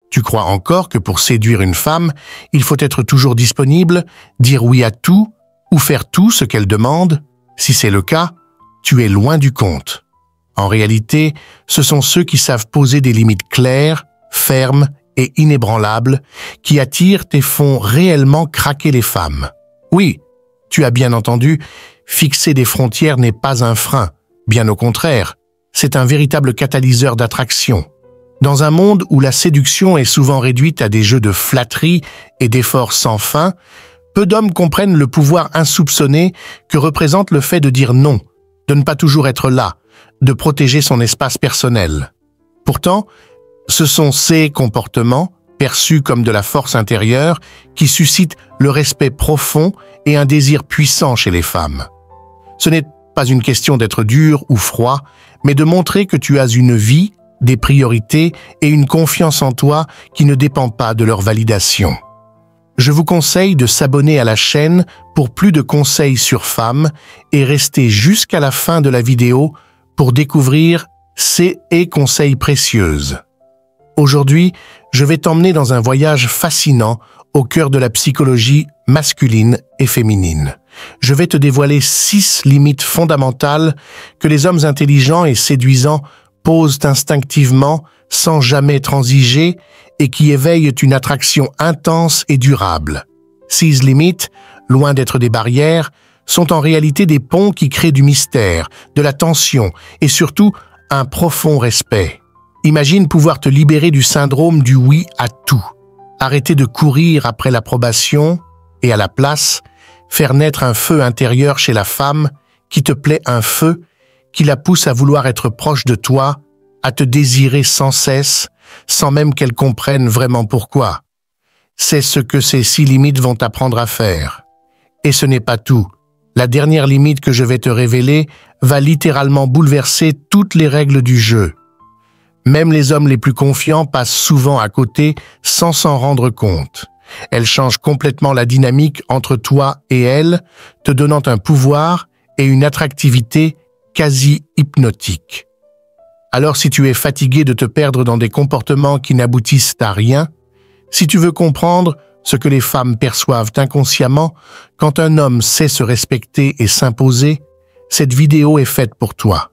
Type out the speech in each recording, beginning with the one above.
Tu crois encore que pour séduire une femme, il faut être toujours disponible, dire oui à tout ou faire tout ce qu'elle demande? Si c'est le cas, tu es loin du compte. En réalité, ce sont ceux qui savent poser des limites claires, fermes et inébranlables qui attirent et font réellement craquer les femmes. Oui, tu as bien entendu, fixer des frontières n'est pas un frein, bien au contraire, c'est un véritable catalyseur d'attraction. Dans un monde où la séduction est souvent réduite à des jeux de flatterie et d'efforts sans fin, peu d'hommes comprennent le pouvoir insoupçonné que représente le fait de dire non, de ne pas toujours être là, de protéger son espace personnel. Pourtant, ce sont ces comportements, perçus comme de la force intérieure, qui suscitent le respect profond et un désir puissant chez les femmes. Ce n'est pas une question d'être dur ou froid, mais de montrer que tu as une vie, des priorités et une confiance en toi qui ne dépend pas de leur validation. Je vous conseille de s'abonner à la chaîne pour plus de conseils sur femmes et rester jusqu'à la fin de la vidéo pour découvrir ces conseils précieuses. Aujourd'hui, je vais t'emmener dans un voyage fascinant au cœur de la psychologie masculine et féminine. Je vais te dévoiler 6 limites fondamentales que les hommes intelligents et séduisants posent instinctivement, sans jamais transiger, et qui éveillent une attraction intense et durable. 6 limites, loin d'être des barrières, sont en réalité des ponts qui créent du mystère, de la tension et surtout un profond respect. Imagine pouvoir te libérer du syndrome du oui à tout. Arrêter de courir après l'approbation et à la place, faire naître un feu intérieur chez la femme qui te plaît, un feu qui la pousse à vouloir être proche de toi, à te désirer sans cesse, sans même qu'elle comprenne vraiment pourquoi. C'est ce que ces 6 limites vont t'apprendre à faire. Et ce n'est pas tout. La dernière limite que je vais te révéler va littéralement bouleverser toutes les règles du jeu. Même les hommes les plus confiants passent souvent à côté sans s'en rendre compte. Elle change complètement la dynamique entre toi et elle, te donnant un pouvoir et une attractivité quasi hypnotique. Alors si tu es fatigué de te perdre dans des comportements qui n'aboutissent à rien, si tu veux comprendre ce que les femmes perçoivent inconsciemment quand un homme sait se respecter et s'imposer, cette vidéo est faite pour toi.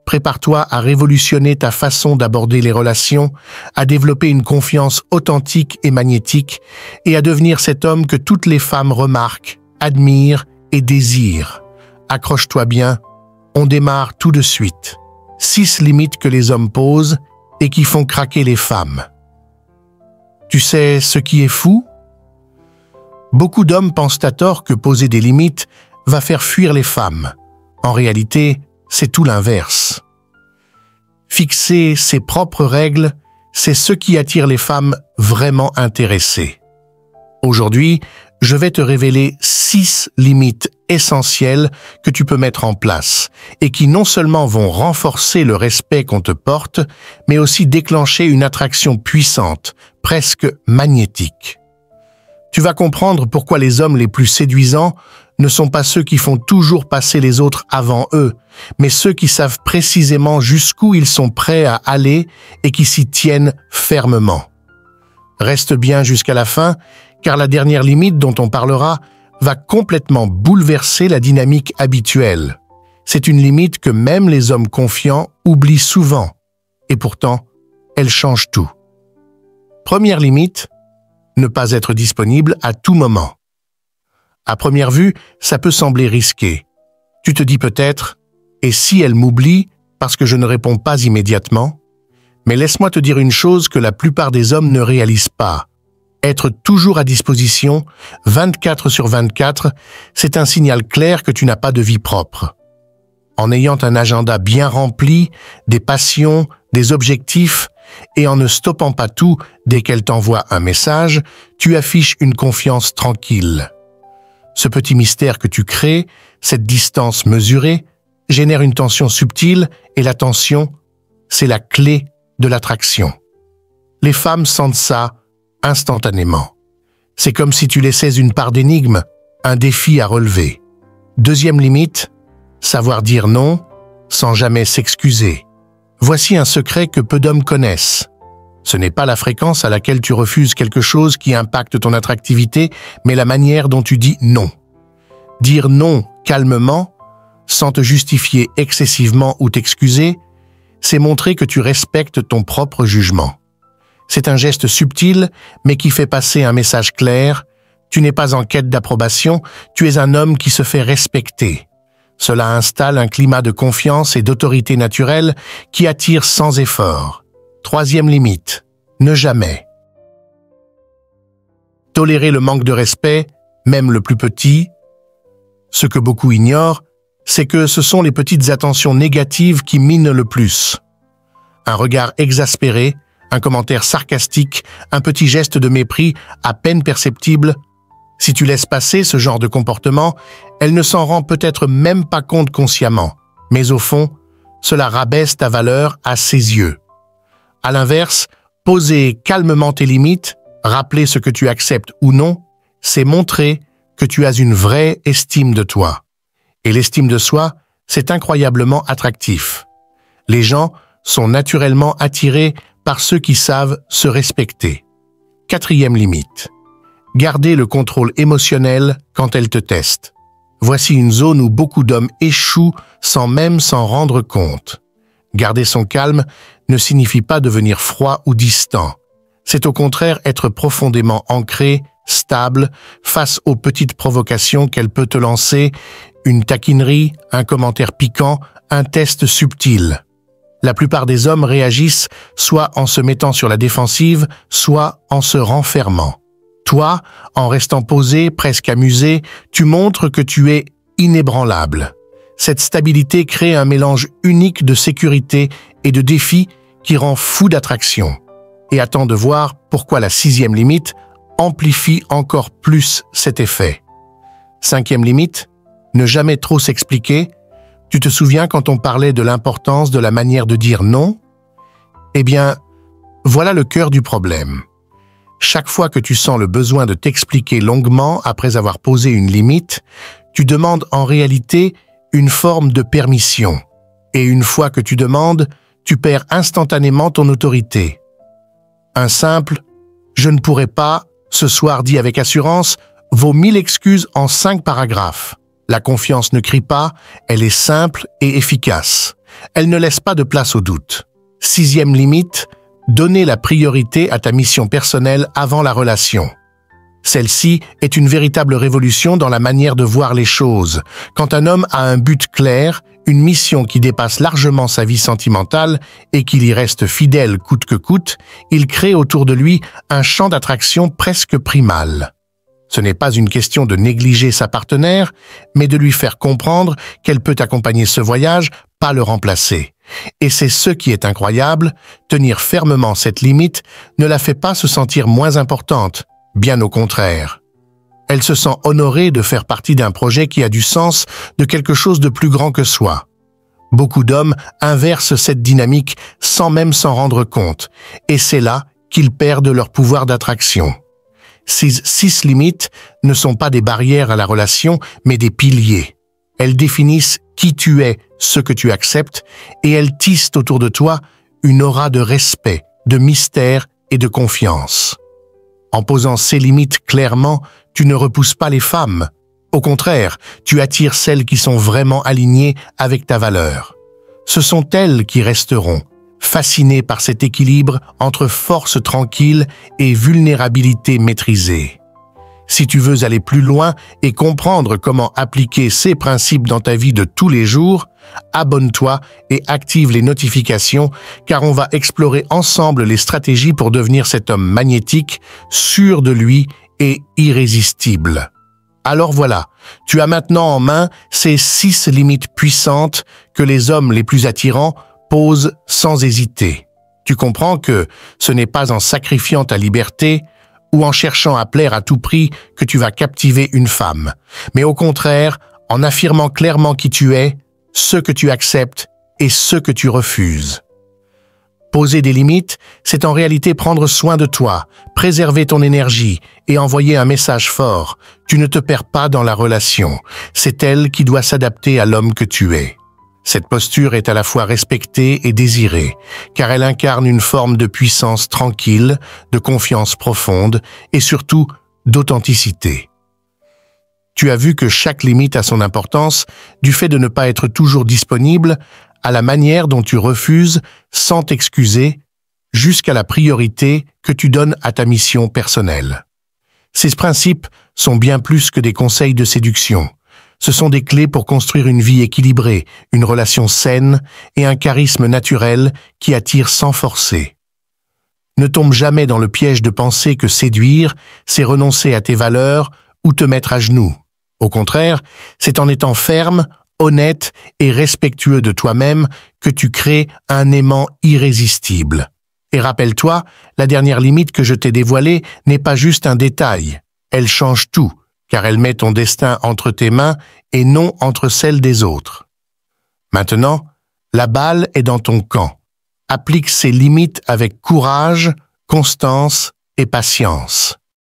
Prépare-toi à révolutionner ta façon d'aborder les relations, à développer une confiance authentique et magnétique et à devenir cet homme que toutes les femmes remarquent, admirent et désirent. Accroche-toi bien, on démarre tout de suite. 6 limites que les hommes posent et qui font craquer les femmes. Tu sais ce qui est fou? Beaucoup d'hommes pensent à tort que poser des limites va faire fuir les femmes. En réalité, c'est tout l'inverse. Fixer ses propres règles, c'est ce qui attire les femmes vraiment intéressées. Aujourd'hui, je vais te révéler 6 limites essentielles que tu peux mettre en place et qui non seulement vont renforcer le respect qu'on te porte, mais aussi déclencher une attraction puissante, presque magnétique. Tu vas comprendre pourquoi les hommes les plus séduisants ne sont pas ceux qui font toujours passer les autres avant eux, mais ceux qui savent précisément jusqu'où ils sont prêts à aller et qui s'y tiennent fermement. Reste bien jusqu'à la fin, car la dernière limite dont on parlera va complètement bouleverser la dynamique habituelle. C'est une limite que même les hommes confiants oublient souvent, et pourtant, elle change tout. Première limite, ne pas être disponible à tout moment. À première vue, ça peut sembler risqué. Tu te dis peut-être, et si elle m'oublie parce que je ne réponds pas immédiatement? Mais laisse-moi te dire une chose que la plupart des hommes ne réalisent pas. Être toujours à disposition, 24/24, c'est un signal clair que tu n'as pas de vie propre. En ayant un agenda bien rempli, des passions, des objectifs, et en ne stoppant pas tout dès qu'elle t'envoie un message, tu affiches une confiance tranquille. Ce petit mystère que tu crées, cette distance mesurée, génère une tension subtile et la tension, c'est la clé de l'attraction. Les femmes sentent ça instantanément. C'est comme si tu laissais une part d'énigme, un défi à relever. Deuxième limite, savoir dire non sans jamais s'excuser. Voici un secret que peu d'hommes connaissent. Ce n'est pas la fréquence à laquelle tu refuses quelque chose qui impacte ton attractivité, mais la manière dont tu dis non. Dire non calmement, sans te justifier excessivement ou t'excuser, c'est montrer que tu respectes ton propre jugement. C'est un geste subtil, mais qui fait passer un message clair. Tu n'es pas en quête d'approbation, tu es un homme qui se fait respecter. Cela installe un climat de confiance et d'autorité naturelle qui attire sans effort. Troisième limite, ne jamais. Tolérer le manque de respect, même le plus petit. Ce que beaucoup ignorent, c'est que ce sont les petites attentions négatives qui minent le plus. Un regard exaspéré, un commentaire sarcastique, un petit geste de mépris à peine perceptible. Si tu laisses passer ce genre de comportement, elle ne s'en rend peut-être même pas compte consciemment, mais au fond, cela rabaisse ta valeur à ses yeux. À l'inverse, poser calmement tes limites, rappeler ce que tu acceptes ou non, c'est montrer que tu as une vraie estime de toi. Et l'estime de soi, c'est incroyablement attractif. Les gens sont naturellement attirés par ceux qui savent se respecter. Quatrième limite. Garder le contrôle émotionnel quand elle te teste. Voici une zone où beaucoup d'hommes échouent sans même s'en rendre compte. Garder son calme ne signifie pas devenir froid ou distant. C'est au contraire être profondément ancré, stable, face aux petites provocations qu'elle peut te lancer, une taquinerie, un commentaire piquant, un test subtil. La plupart des hommes réagissent soit en se mettant sur la défensive, soit en se renfermant. Toi, en restant posé, presque amusé, tu montres que tu es inébranlable. Cette stabilité crée un mélange unique de sécurité et de défi qui rend fou d'attraction. Et attends de voir pourquoi la sixième limite amplifie encore plus cet effet. Cinquième limite, ne jamais trop s'expliquer. Tu te souviens quand on parlait de l'importance de la manière de dire non? Eh bien, voilà le cœur du problème. Chaque fois que tu sens le besoin de t'expliquer longuement après avoir posé une limite, tu demandes en réalité une forme de permission. Et une fois que tu demandes, tu perds instantanément ton autorité. Un simple « je ne pourrai pas » ce soir dit avec assurance vaut 1000 excuses en 5 paragraphes. La confiance ne crie pas, elle est simple et efficace. Elle ne laisse pas de place au doute. Sixième limite, donner la priorité à ta mission personnelle avant la relation. Celle-ci est une véritable révolution dans la manière de voir les choses. Quand un homme a un but clair, une mission qui dépasse largement sa vie sentimentale et qu'il y reste fidèle coûte que coûte, il crée autour de lui un champ d'attraction presque primal. Ce n'est pas une question de négliger sa partenaire, mais de lui faire comprendre qu'elle peut accompagner ce voyage, pas le remplacer. Et c'est ce qui est incroyable, tenir fermement cette limite ne la fait pas se sentir moins importante, bien au contraire. Elle se sent honorée de faire partie d'un projet qui a du sens, de quelque chose de plus grand que soi. Beaucoup d'hommes inversent cette dynamique sans même s'en rendre compte, et c'est là qu'ils perdent leur pouvoir d'attraction. Ces 6 limites ne sont pas des barrières à la relation, mais des piliers. Elles définissent qui tu es, ce que tu acceptes, et elles tissent autour de toi une aura de respect, de mystère et de confiance. En posant ces limites clairement, tu ne repousses pas les femmes. Au contraire, tu attires celles qui sont vraiment alignées avec ta valeur. Ce sont elles qui resteront, fascinées par cet équilibre entre force tranquille et vulnérabilité maîtrisée. Si tu veux aller plus loin et comprendre comment appliquer ces principes dans ta vie de tous les jours, abonne-toi et active les notifications car on va explorer ensemble les stratégies pour devenir cet homme magnétique, sûr de lui et irrésistible. Alors voilà, tu as maintenant en main ces 6 limites puissantes que les hommes les plus attirants posent sans hésiter. Tu comprends que ce n'est pas en sacrifiant ta liberté ou en cherchant à plaire à tout prix que tu vas captiver une femme, mais au contraire, en affirmant clairement qui tu es, ce que tu acceptes et ce que tu refuses. Poser des limites, c'est en réalité prendre soin de toi, préserver ton énergie et envoyer un message fort. Tu ne te perds pas dans la relation, c'est elle qui doit s'adapter à l'homme que tu es. Cette posture est à la fois respectée et désirée, car elle incarne une forme de puissance tranquille, de confiance profonde et surtout d'authenticité. Tu as vu que chaque limite a son importance du fait de ne pas être toujours disponible, à la manière dont tu refuses, sans t'excuser, jusqu'à la priorité que tu donnes à ta mission personnelle. Ces principes sont bien plus que des conseils de séduction. Ce sont des clés pour construire une vie équilibrée, une relation saine et un charisme naturel qui attire sans forcer. Ne tombe jamais dans le piège de penser que séduire, c'est renoncer à tes valeurs ou te mettre à genoux. Au contraire, c'est en étant ferme, honnête et respectueux de toi-même que tu crées un aimant irrésistible. Et rappelle-toi, la dernière limite que je t'ai dévoilée n'est pas juste un détail. Elle change tout, car elle met ton destin entre tes mains et non entre celles des autres. Maintenant, la balle est dans ton camp. Applique ces limites avec courage, constance et patience.